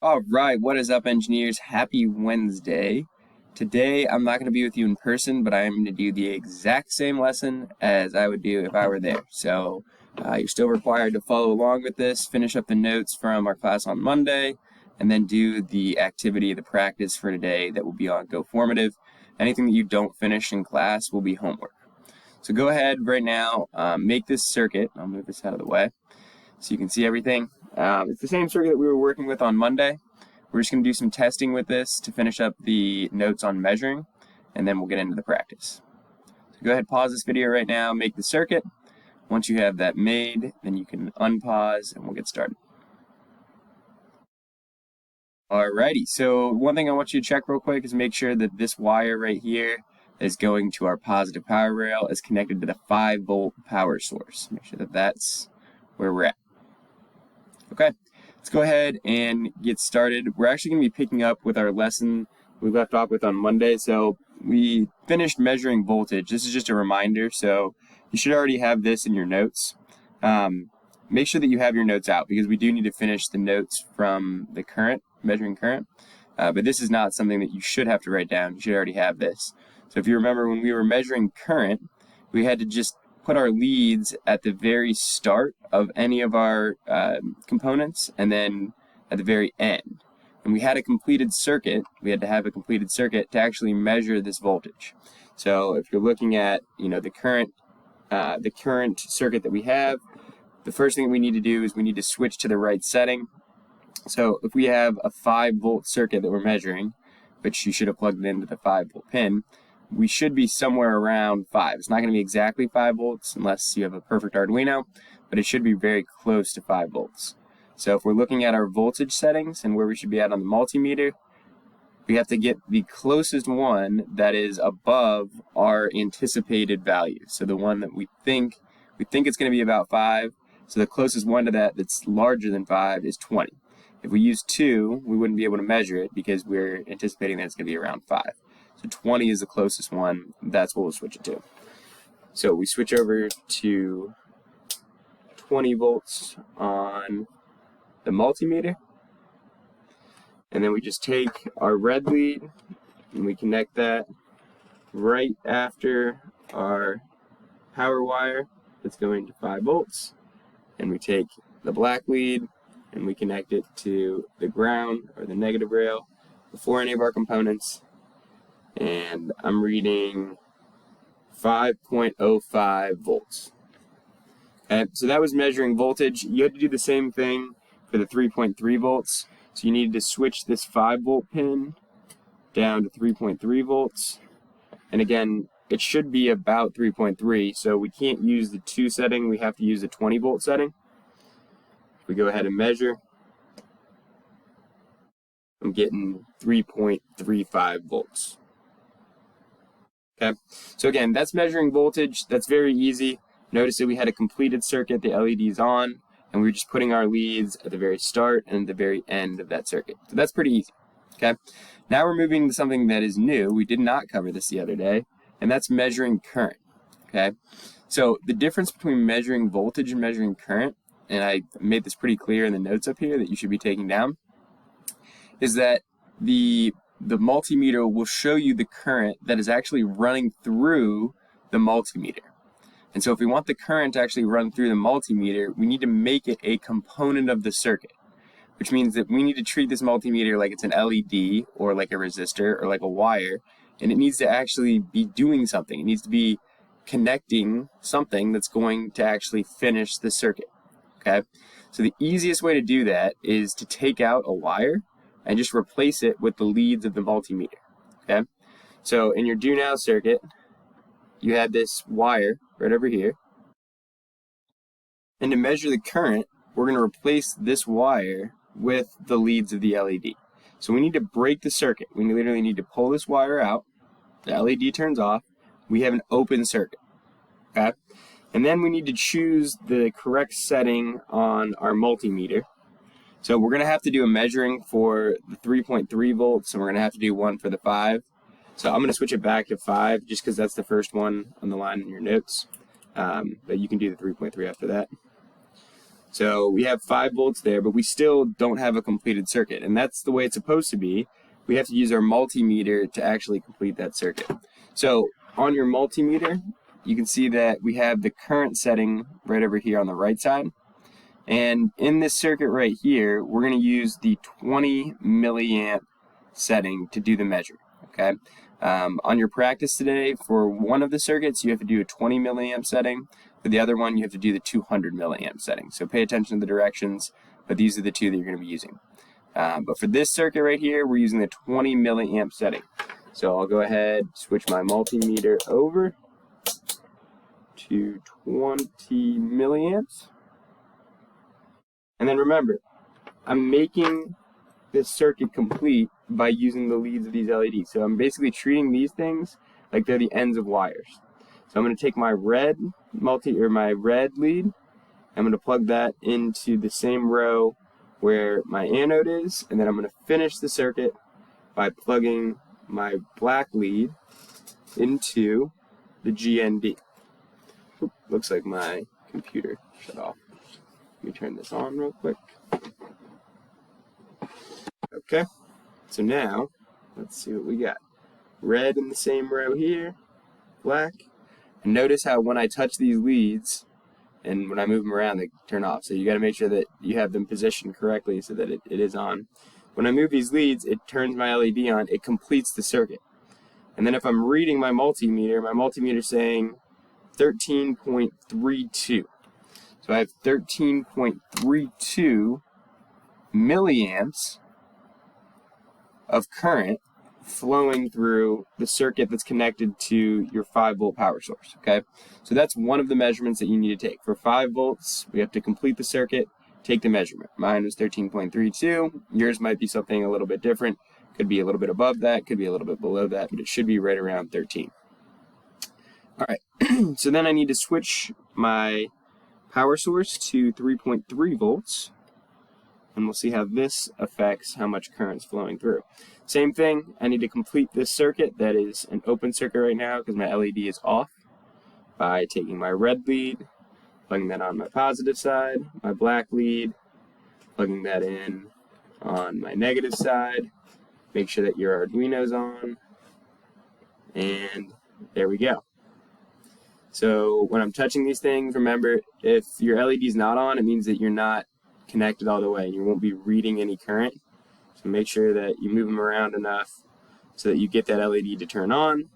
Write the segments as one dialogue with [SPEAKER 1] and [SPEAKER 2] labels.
[SPEAKER 1] All right, what is up, engineers? Happy Wednesday. Today, I'm not going to be with you in person, but I am going to do the exact same lesson as I would do if I were there. So, you're still required to follow along with this, finish up the notes from our class on Monday, and then do the activity, the practice for today that will be on Go Formative. Anything that you don't finish in class will be homework. So go ahead right now, make this circuit. I'll move this out of the way so you can see everything. It's the same circuit that we were working with on Monday. We're just going to do some testing with this to finish up the notes on measuring, and then we'll get into the practice. So go ahead, pause this video right now, make the circuit. Once you have that made, then you can unpause and we'll get started. Alrighty, so one thing I want you to check real quick is make sure that this wire right here is going to our positive power rail is connected to the 5-volt power source. Make sure that that's where we're at. Okay, let's go ahead and get started. We're actually going to be picking up with our lesson we left off with on Monday. So we finished measuring voltage. This is just a reminder, so you should already have this in your notes. Make sure that you have your notes out because we do need to finish the notes from the current, measuring current. But this is not something that you should have to write down. You should already have this. So if you remember when we were measuring current, we had to just put our leads at the very start of any of our components and then at the very end. And we had a completed circuit. We had to have a completed circuit to actually measure this voltage. So if you're looking at the current circuit that we have, the first thing we need to do is we need to switch to the right setting. So if we have a 5-volt circuit that we're measuring, which you should have plugged it into the 5-volt pin, we should be somewhere around 5. It's not going to be exactly 5 volts unless you have a perfect Arduino, but it should be very close to 5 volts. So if we're looking at our voltage settings and where we should be at on the multimeter, we have to get the closest one that is above our anticipated value. So the one that we think it's going to be about 5. So the closest one to that that's larger than 5 is 20. If we use 2, we wouldn't be able to measure it because we're anticipating that it's going to be around 5. So 20 is the closest one. That's what we'll switch it to. So we switch over to 20 volts on the multimeter. And then we just take our red lead and we connect that right after our power wire that's going to 5 volts. And we take the black lead and we connect it to the ground or the negative rail before any of our components. And I'm reading 5.05 volts. Okay, so that was measuring voltage. You had to do the same thing for the 3.3 volts. So you needed to switch this 5-volt pin down to 3.3 volts. And again, it should be about 3.3, so we can't use the 2 setting, we have to use the 20-volt setting. If we go ahead and measure, I'm getting 3.35 volts. Okay, so again, that's measuring voltage. That's very easy. Notice that we had a completed circuit, the LED is on, and we were just putting our leads at the very start and the very end of that circuit. So that's pretty easy. Okay, now we're moving to something that is new. We did not cover this the other day, and that's measuring current. Okay, so the difference between measuring voltage and measuring current, and I made this pretty clear in the notes up here that you should be taking down, is that the multimeter will show you the current that is actually running through the multimeter. And so if we want the current to actually run through the multimeter, we need to make it a component of the circuit, which means that we need to treat this multimeter like it's an LED or like a resistor or like a wire, and it needs to actually be doing something. It needs to be connecting something that's going to actually finish the circuit. Okay? So the easiest way to do that is to take out a wire and just replace it with the leads of the multimeter. Okay? So in your do now circuit, you had this wire right over here. And to measure the current, we're going to replace this wire with the leads of the LED. So we need to break the circuit. We literally need to pull this wire out. The LED turns off. We have an open circuit. Okay? And then we need to choose the correct setting on our multimeter. So we're going to have to do a measuring for the 3.3 volts, and we're going to have to do one for the 5. So I'm going to switch it back to 5 just because that's the first one on the line in your notes. But you can do the 3.3 after that. So we have 5 volts there, but we still don't have a completed circuit, and that's the way it's supposed to be. We have to use our multimeter to actually complete that circuit. So on your multimeter, you can see that we have the current setting right over here on the right side. And in this circuit right here, we're going to use the 20 milliamp setting to do the measure, okay? On your practice today, for one of the circuits, you have to do a 20 milliamp setting. For the other one, you have to do the 200 milliamp setting. So pay attention to the directions, but these are the two that you're going to be using. But for this circuit right here, we're using the 20 milliamp setting. So I'll go ahead, switch my multimeter over to 20 milliamps. And then remember, I'm making this circuit complete by using the leads of these LEDs. So I'm basically treating these things like they're the ends of wires. So I'm going to take my red lead, I'm going to plug that into the same row where my anode is, and then I'm going to finish the circuit by plugging my black lead into the GND. Oop, looks like my computer shut off. Let me turn this on real quick. Okay, so now let's see what we got. Red in the same row here, black. And notice how when I touch these leads and when I move them around, they turn off. So you got to make sure that you have them positioned correctly so that it is on. When I move these leads, it turns my LED on, it completes the circuit. And then if I'm reading my multimeter is saying 13.32. So I have 13.32 milliamps of current flowing through the circuit that's connected to your 5 volt power source, okay? So that's one of the measurements that you need to take. For 5 volts, we have to complete the circuit, take the measurement. Mine was 13.32. Yours might be something a little bit different. Could be a little bit above that, could be a little bit below that, but it should be right around 13. All right, so then I need to switch my power source to 3.3 volts. And we'll see how this affects how much current is flowing through. Same thing, I need to complete this circuit that is an open circuit right now because my LED is off by taking my red lead, plugging that on my positive side, my black lead, plugging that in on my negative side. Make sure that your Arduino's on, and there we go. So when I'm touching these things, remember, if your LED is not on, it means that you're not connected all the way and you won't be reading any current. So make sure that you move them around enough so that you get that LED to turn on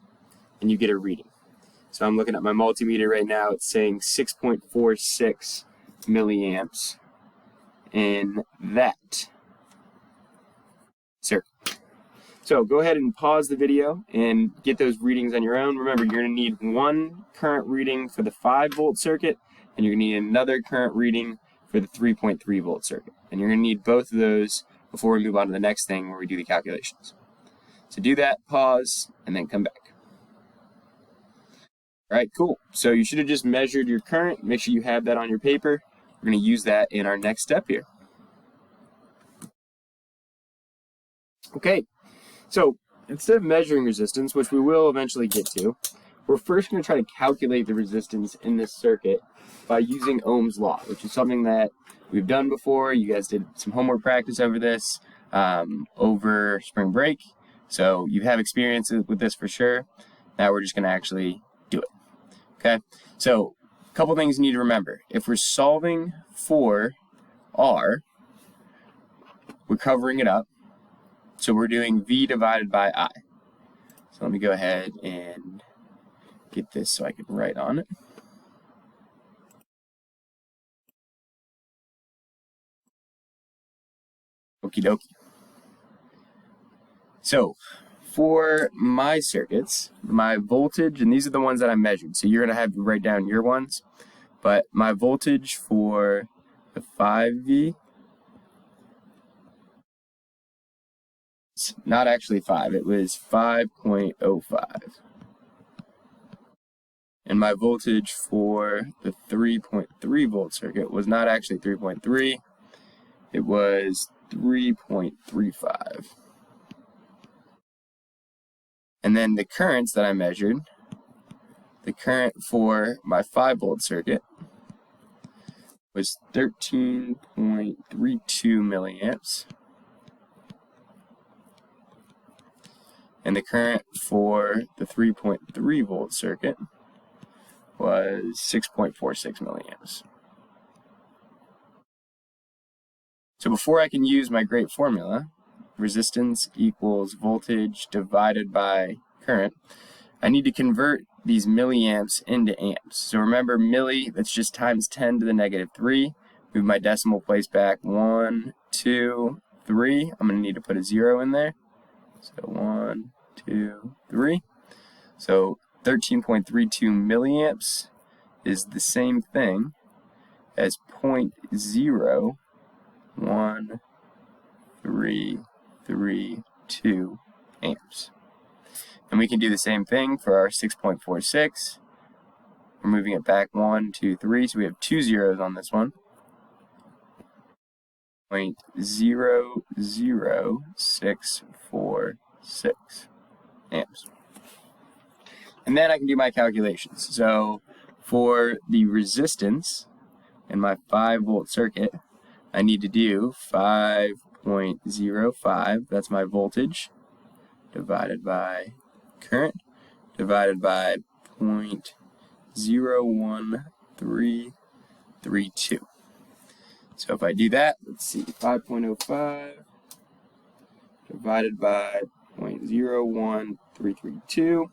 [SPEAKER 1] and you get a reading. So I'm looking at my multimeter right now, it's saying 6.46 milliamps in that circuit. So go ahead and pause the video and get those readings on your own. Remember, you're going to need one current reading for the 5 volt circuit and you're going to need another current reading for the 3.3 volt circuit. And you're going to need both of those before we move on to the next thing where we do the calculations. So do that, pause, and then come back. All right, cool. So you should have just measured your current. Make sure you have that on your paper. We're going to use that in our next step here. Okay, so instead of measuring resistance, which we will eventually get to, we're first going to try to calculate the resistance in this circuit by using Ohm's law, which is something that we've done before. You guys did some homework practice over this over spring break, so you have experience with this for sure. Now we're just going to actually do it. Okay, so a couple things you need to remember. If we're solving for R, we're covering it up, so we're doing V divided by I. So let me go ahead and get this so I can write on it. Okie dokie. So for my circuits, my voltage, and these are the ones that I measured, so you're going to have to write down your ones, but my voltage for the 5V, it's not actually 5, it was 5.05. And my voltage for the 3.3 volt circuit was not actually 3.3, it was 3.35. And then the currents that I measured, the current for my 5 volt circuit was 13.32 milliamps. And the current for the 3.3 volt circuit was 6.46 milliamps. So before I can use my great formula, resistance equals voltage divided by current, I need to convert these milliamps into amps. So remember, milli, that's just times 10 to the negative 3. Move my decimal place back. 1, 2, 3. I'm going to need to put a 0 in there. So 1, 2, 3. So 13.32 milliamps is the same thing as 0.01332 amps. And we can do the same thing for our 6.46. We're moving it back 1, 2, 3, so we have 2 zeros on this one. 0.00646 amps. And then I can do my calculations. So for the resistance in my 5 volt circuit, I need to do 5.05, that's my voltage, divided by current, divided by 0.01332. So if I do that, let's see, 5.05 divided by 0.01332,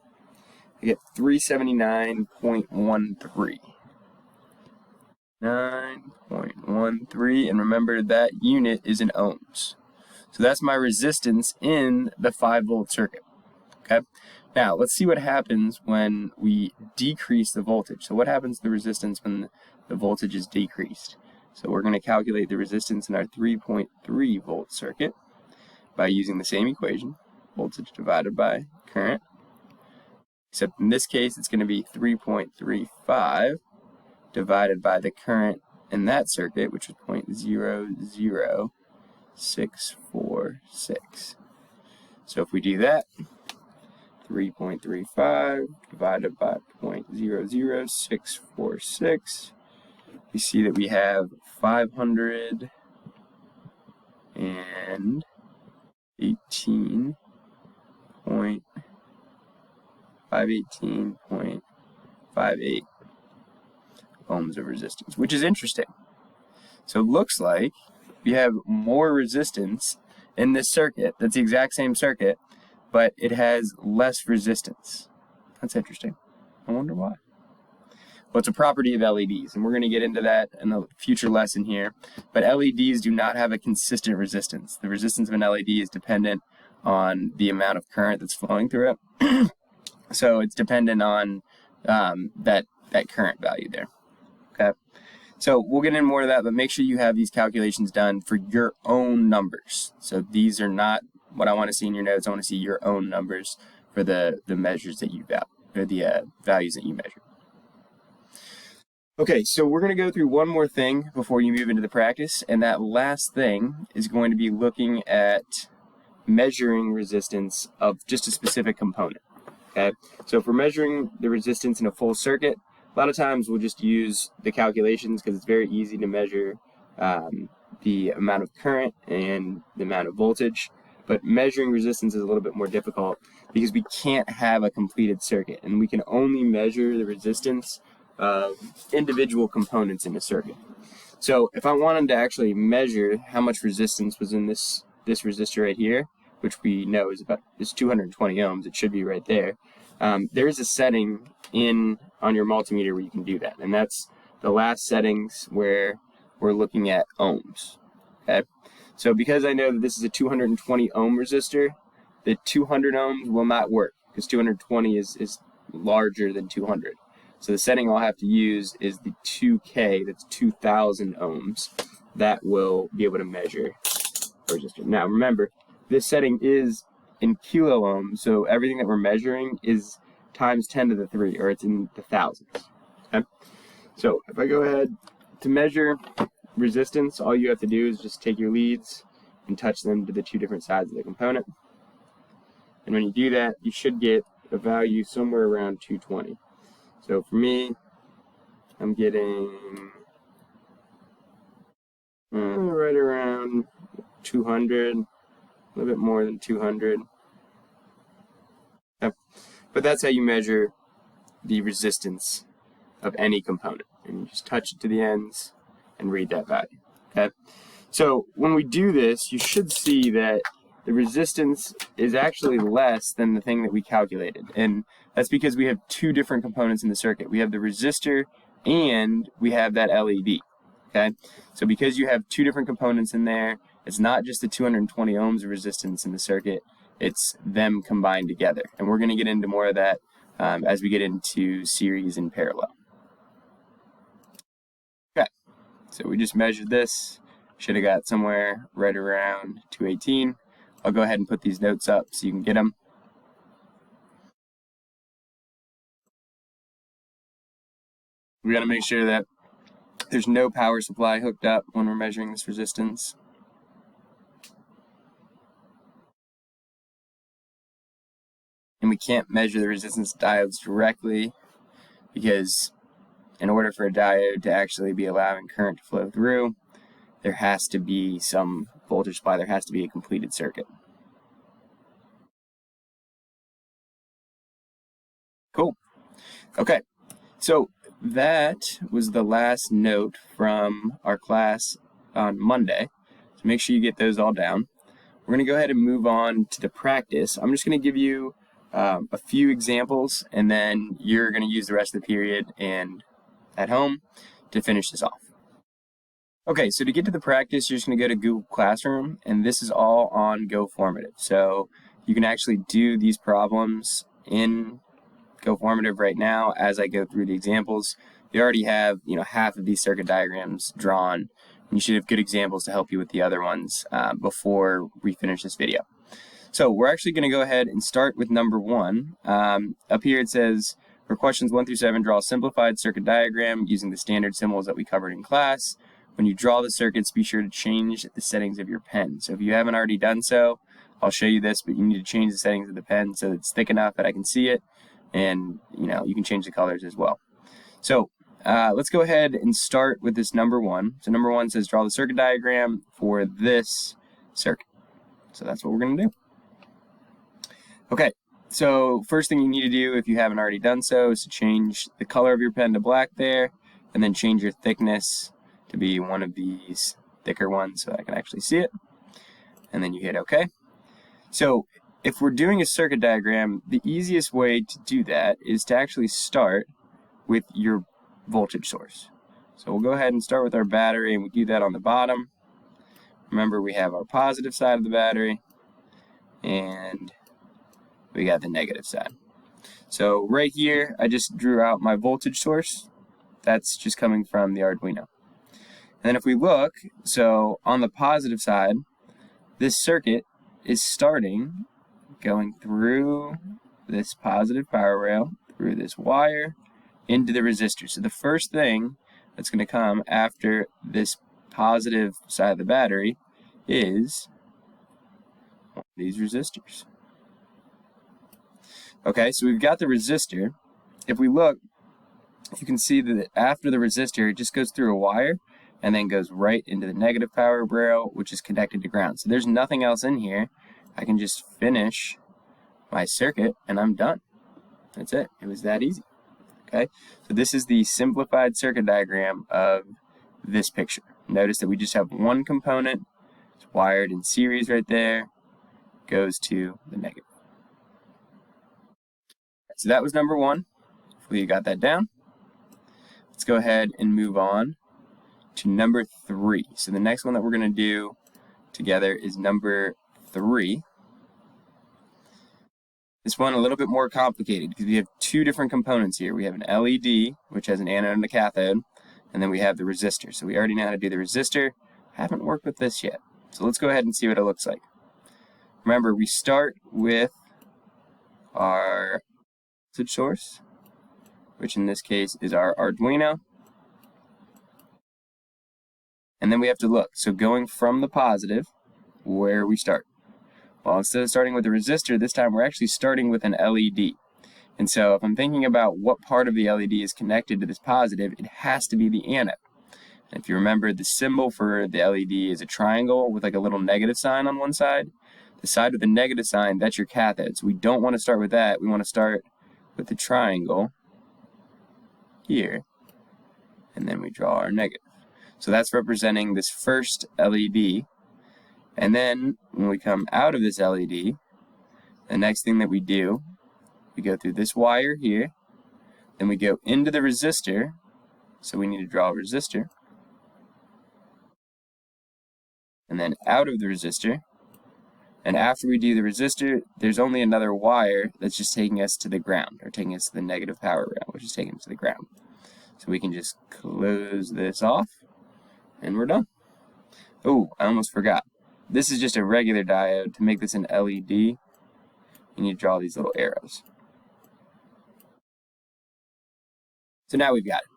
[SPEAKER 1] I get 379.13. 9.13, and remember that unit is in ohms. So that's my resistance in the 5 volt circuit. Okay? Now, let's see what happens when we decrease the voltage. So what happens to the resistance when the voltage is decreased? So we're going to calculate the resistance in our 3.3 volt circuit by using the same equation, voltage divided by current. Except in this case, it's going to be 3.35 divided by the current in that circuit, which is 0.00646. So if we do that, 3.35 divided by 0.00646, we see that we have 518.58 ohms of resistance, which is interesting. So it looks like we have more resistance in this circuit. That's the exact same circuit, but it has less resistance. That's interesting. I wonder why. Well, it's a property of LEDs, and we're going to get into that in a future lesson here. But LEDs do not have a consistent resistance. The resistance of an LED is dependent on the amount of current that's flowing through it. So it's dependent on that current value there. Okay, so we'll get into more of that, but make sure you have these calculations done for your own numbers. So these are not what I want to see in your notes. I want to see your own numbers for the measures that you value, or the values that you measure. Okay, so we're going to go through one more thing before you move into the practice, and that last thing is going to be looking at measuring resistance of just a specific component. Okay, so if we're measuring the resistance in a full circuit, a lot of times we'll just use the calculations because it's very easy to measure the amount of current and the amount of voltage. But measuring resistance is a little bit more difficult because we can't have a completed circuit, and we can only measure the resistance of individual components in a circuit. So if I wanted to actually measure how much resistance was in this resistor right here, which we know is 220 ohms, it should be right there. There's a setting on your multimeter where you can do that, and that's the last settings where we're looking at ohms. Okay, so because I know that this is a 220 ohm resistor, the 200 ohms will not work because 220 is larger than 200. So the setting I'll have to use is the 2K, that's 2000 ohms. That will be able to measure the resistor. Now remember, this setting is in kilo ohms, so everything that we're measuring is times 10 to the 3, or it's in the thousands. Okay? So if I go ahead to measure resistance, all you have to do is just take your leads and touch them to the two different sides of the component. And when you do that, you should get a value somewhere around 220. So for me, I'm getting right around 200, a little bit more than 200. But that's how you measure the resistance of any component. And you just touch it to the ends and read that value. Okay? So when we do this, you should see that the resistance is actually less than the thing that we calculated. And that's because we have two different components in the circuit. We have the resistor and we have that LED. Okay? So because you have two different components in there, it's not just the 220 ohms of resistance in the circuit, it's them combined together. And we're going to get into more of that as we get into series and parallel. Okay, so we just measured this. Should have got somewhere right around 218. I'll go ahead and put these notes up so you can get them. We got to make sure that there's no power supply hooked up when we're measuring this resistance. And we can't measure the resistance diodes directly because in order for a diode to actually be allowing current to flow through, there has to be some voltage supply, there has to be a completed circuit. Cool. Okay, so that was the last note from our class on Monday. So make sure you get those all down. We're going to go ahead and move on to the practice. I'm just going to give you a few examples, and then you're going to use the rest of the period and at home to finish this off. Okay, so to get to the practice, you're just going to go to Google Classroom, and this is all on GoFormative. So you can actually do these problems in GoFormative right now as I go through the examples. You already have, half of these circuit diagrams drawn, and you should have good examples to help you with the other ones before we finish this video. So we're actually going to go ahead and start with number 1. Up here it says, for questions 1 through 7, draw a simplified circuit diagram using the standard symbols that we covered in class. When you draw the circuits, be sure to change the settings of your pen. So if you haven't already done so, I'll show you this, but you need to change the settings of the pen so it's thick enough that I can see it, and you can change the colors as well. So let's go ahead and start with this number 1. So number 1 says draw the circuit diagram for this circuit. So that's what we're going to do. Okay, so first thing you need to do, if you haven't already done so, is to change the color of your pen to black there, and then change your thickness to be one of these thicker ones so I can actually see it. And then you hit OK. So if we're doing a circuit diagram, the easiest way to do that is to actually start with your voltage source. So we'll go ahead and start with our battery, and we do that on the bottom. Remember, we have our positive side of the battery, and we got the negative side. So right here, I just drew out my voltage source. That's just coming from the Arduino. And then if we look, so on the positive side, this circuit is starting going through this positive power rail, through this wire, into the resistor. So the first thing that's going to come after this positive side of the battery is one of these resistors. Okay, so we've got the resistor. If we look, you can see that after the resistor, it just goes through a wire and then goes right into the negative power rail, which is connected to ground. So there's nothing else in here. I can just finish my circuit and I'm done. That's it. It was that easy. Okay, so this is the simplified circuit diagram of this picture. Notice that we just have one component. It's wired in series right there. Goes to the negative. So that was number 1. Hopefully you got that down. Let's go ahead and move on to number 3. So the next one that we're going to do together is number 3. This one a little bit more complicated because we have two different components here. We have an LED, which has an anode and a cathode, and then we have the resistor. So we already know how to do the resistor. Haven't worked with this yet. So let's go ahead and see what it looks like. Remember, we start with our voltage source, which in this case is our Arduino. And then we have to look. So going from the positive, where we start. Well, instead of starting with the resistor, this time we're actually starting with an LED. And so if I'm thinking about what part of the LED is connected to this positive, it has to be the anode. If you remember, the symbol for the LED is a triangle with like a little negative sign on one side. The side with the negative sign, that's your cathode. So we don't want to start with that. We want to start with the triangle here, and then we draw our negative. So that's representing this first LED. And then when we come out of this LED, the next thing that we do, we go through this wire here, then we go into the resistor. So we need to draw a resistor. And then out of the resistor. And after we do the resistor, there's only another wire that's just taking us to the ground, or taking us to the negative power rail, which is taking us to the ground. So we can just close this off, and we're done. Oh, I almost forgot. This is just a regular diode. To make this an LED, you need to draw these little arrows. So now we've got it.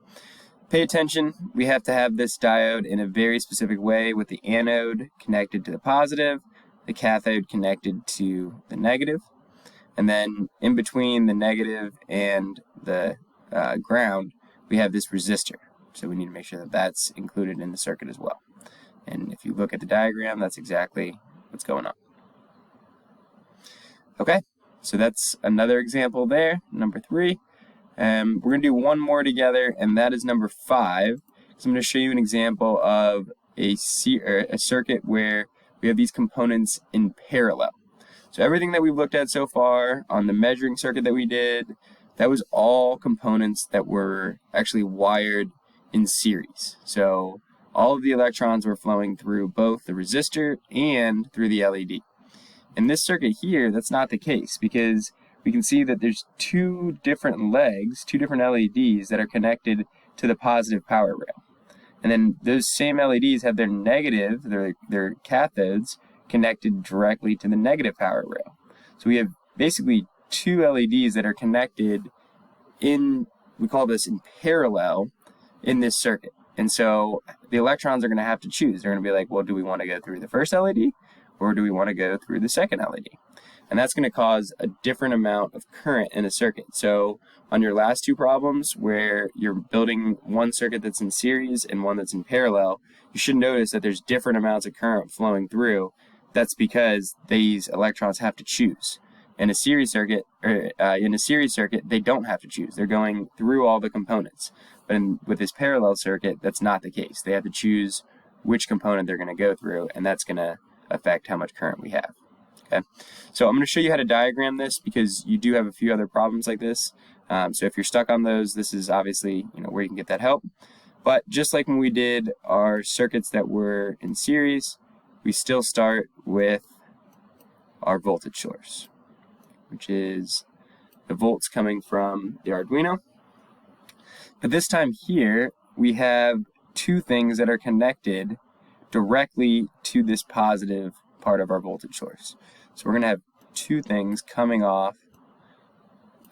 [SPEAKER 1] Pay attention, we have to have this diode in a very specific way, with the anode connected to the positive, the cathode connected to the negative, and then in between the negative and the ground, we have this resistor. So we need to make sure that that's included in the circuit as well. And if you look at the diagram, that's exactly what's going on. Okay, so that's another example there, number 3. We're going to do one more together, and that is number 5. So I'm going to show you an example of a circuit where we have these components in parallel. So everything that we've looked at so far on the measuring circuit that we did, that was all components that were actually wired in series. So all of the electrons were flowing through both the resistor and through the LED. In this circuit here, that's not the case, because we can see that there's 2 different legs, 2 different LEDs that are connected to the positive power rail. And then those same LEDs have their negative, their cathodes, connected directly to the negative power rail. So we have basically 2 LEDs that are connected in, we call this in parallel, in this circuit. And so the electrons are going to have to choose. They're going to be like, well, do we want to go through the first LED, or do we want to go through the second LED? And that's going to cause a different amount of current in a circuit. So on your last 2 problems, where you're building one circuit that's in series and one that's in parallel, you should notice that there's different amounts of current flowing through. That's because these electrons have to choose. In a series circuit, they don't have to choose. They're going through all the components. But with this parallel circuit, that's not the case. They have to choose which component they're going to go through, and that's going to affect how much current we have. Okay, so I'm going to show you how to diagram this, because you do have a few other problems like this. So if you're stuck on those, this is obviously where you can get that help. But just like when we did our circuits that were in series, we still start with our voltage source, which is the volts coming from the Arduino. But this time here, we have 2 things that are connected directly to this positive part of our voltage source. So we're going to have 2 things coming off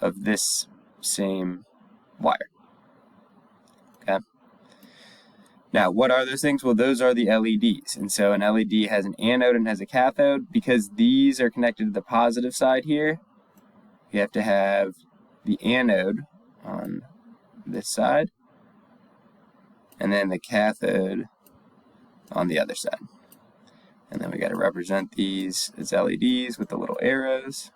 [SPEAKER 1] of this same wire. Okay. Now, what are those things? Well, those are the LEDs. And so an LED has an anode and has a cathode. Because these are connected to the positive side here, you have to have the anode on this side, and then the cathode on the other side. And then we got to represent these as LEDs with the little arrows.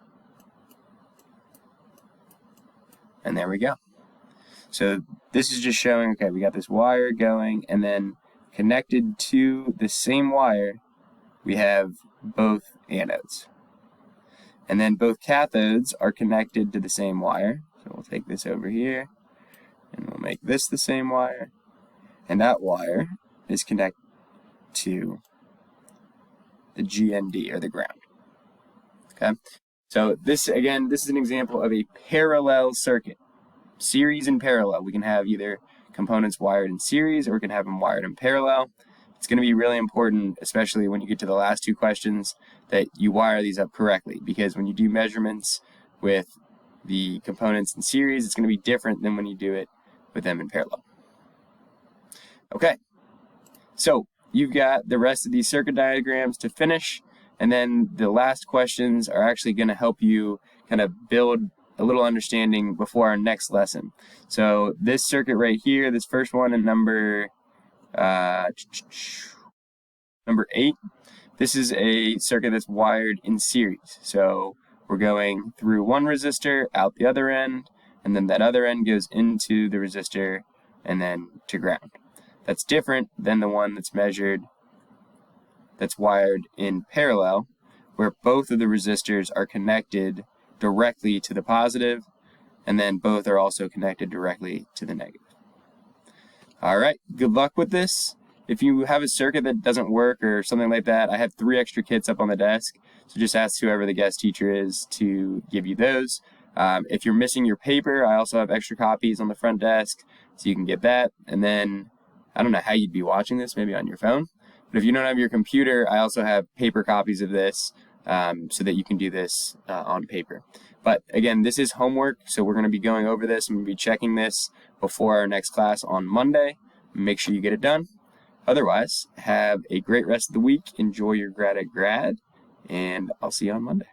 [SPEAKER 1] And there we go. So this is just showing, okay, we got this wire going, and then connected to the same wire, we have both anodes. And then both cathodes are connected to the same wire. So we'll take this over here, and we'll make this the same wire. And that wire is connected to the GND, or the ground. Okay? So this, again, this is an example of a parallel circuit. Series and parallel. We can have either components wired in series, or we can have them wired in parallel. It's going to be really important, especially when you get to the last 2 questions, that you wire these up correctly, because when you do measurements with the components in series, it's going to be different than when you do it with them in parallel. Okay, so you've got the rest of these circuit diagrams to finish, and then the last questions are actually going to help you kind of build a little understanding before our next lesson. So this circuit right here, this first one in number Number 8, this is a circuit that's wired in series. So we're going through one resistor, out the other end, and then that other end goes into the resistor and then to ground. That's different than the one that's wired in parallel, where both of the resistors are connected directly to the positive, and then both are also connected directly to the negative. All right, good luck with this. If you have a circuit that doesn't work or something like that, I have 3 extra kits up on the desk, so just ask whoever the guest teacher is to give you those. If you're missing your paper, I also have extra copies on the front desk, so you can get that. And then, I don't know how you'd be watching this, maybe on your phone. But if you don't have your computer, I also have paper copies of this so that you can do this on paper. But again, this is homework, so we're going to be going over this. I'm going to be checking this before our next class on Monday. Make sure you get it done. Otherwise, have a great rest of the week. Enjoy your grad at grad, and I'll see you on Monday.